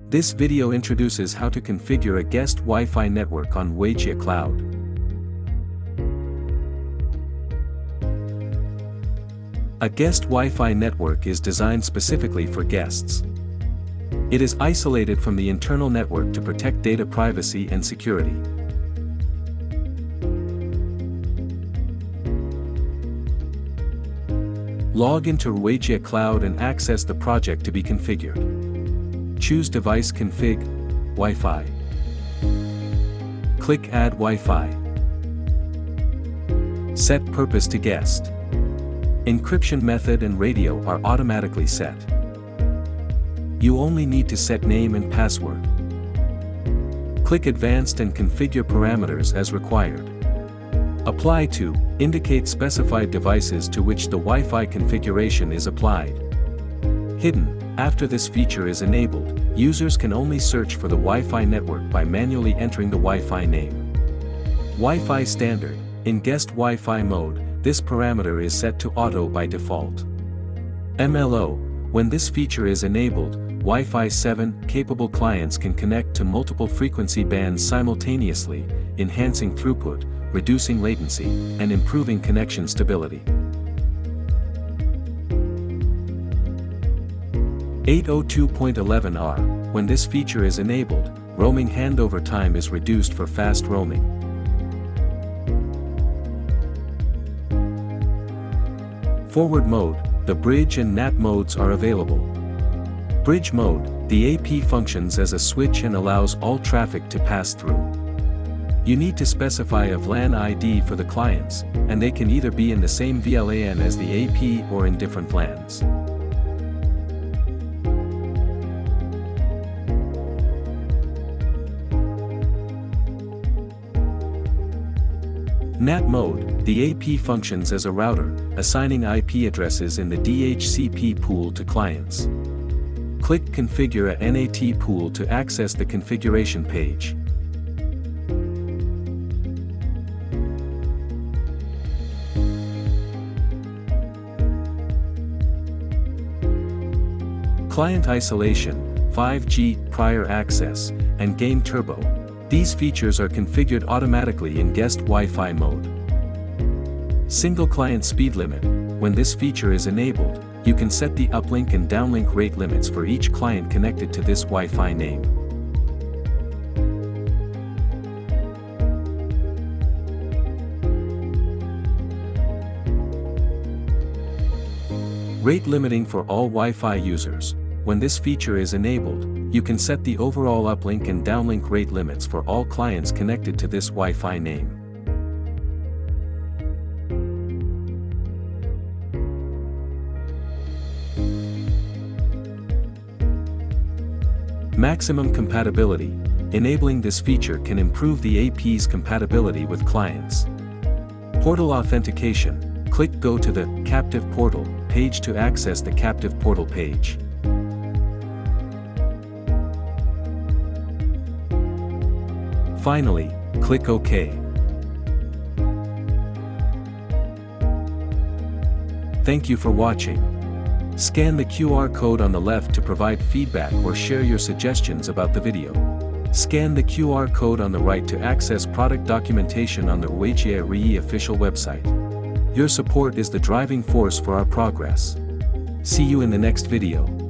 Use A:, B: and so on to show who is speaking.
A: This video introduces how to configure a guest Wi-Fi network on Ruijie Cloud. A guest Wi-Fi network is designed specifically for guests. It is isolated from the internal network to protect data privacy and security. Log into Ruijie Cloud and access the project to be configured. Choose Device Config, Wi-Fi. Click Add Wi-Fi. Set Purpose to Guest. Encryption method and radio are automatically set. You only need to set name and password. Click Advanced and configure parameters as required. Apply to indicate specified devices to which the Wi-Fi configuration is applied. Hidden. After this feature is enabled, users can only search for the Wi-Fi network by manually entering the Wi-Fi name. Wi-Fi Standard. In guest Wi-Fi mode, this parameter is set to auto by default. MLO. When this feature is enabled, Wi-Fi 7 capable clients can connect to multiple frequency bands simultaneously, enhancing throughput, reducing latency, and improving connection stability. 802.11r. When this feature is enabled, roaming handover time is reduced for fast roaming. Forward mode. The bridge and NAT modes are available. Bridge mode. The AP functions as a switch and allows all traffic to pass through. You need to specify a VLAN ID for the clients, and they can either be in the same VLAN as the AP or in different VLANs. NAT mode. The AP functions as a router, assigning IP addresses in the DHCP pool to clients. Click Configure a NAT pool to access the configuration page. Client isolation, 5G, prior access, and gain turbo. These features are configured automatically in guest Wi-Fi mode. Single client speed limit. When this feature is enabled, you can set the uplink and downlink rate limits for each client connected to this Wi-Fi name. Rate limiting for all Wi-Fi users. When this feature is enabled, you can set the overall uplink and downlink rate limits for all clients connected to this Wi-Fi name. Maximum compatibility. Enabling this feature can improve the AP's compatibility with clients. Portal authentication. Click Go to the Captive Portal page to access the Captive Portal page. Finally, click OK. Thank you for watching. Scan the QR code on the left to provide feedback or share your suggestions about the video. Scan the QR code on the right to access product documentation on the Ruijie official website. Your support is the driving force for our progress. See you in the next video.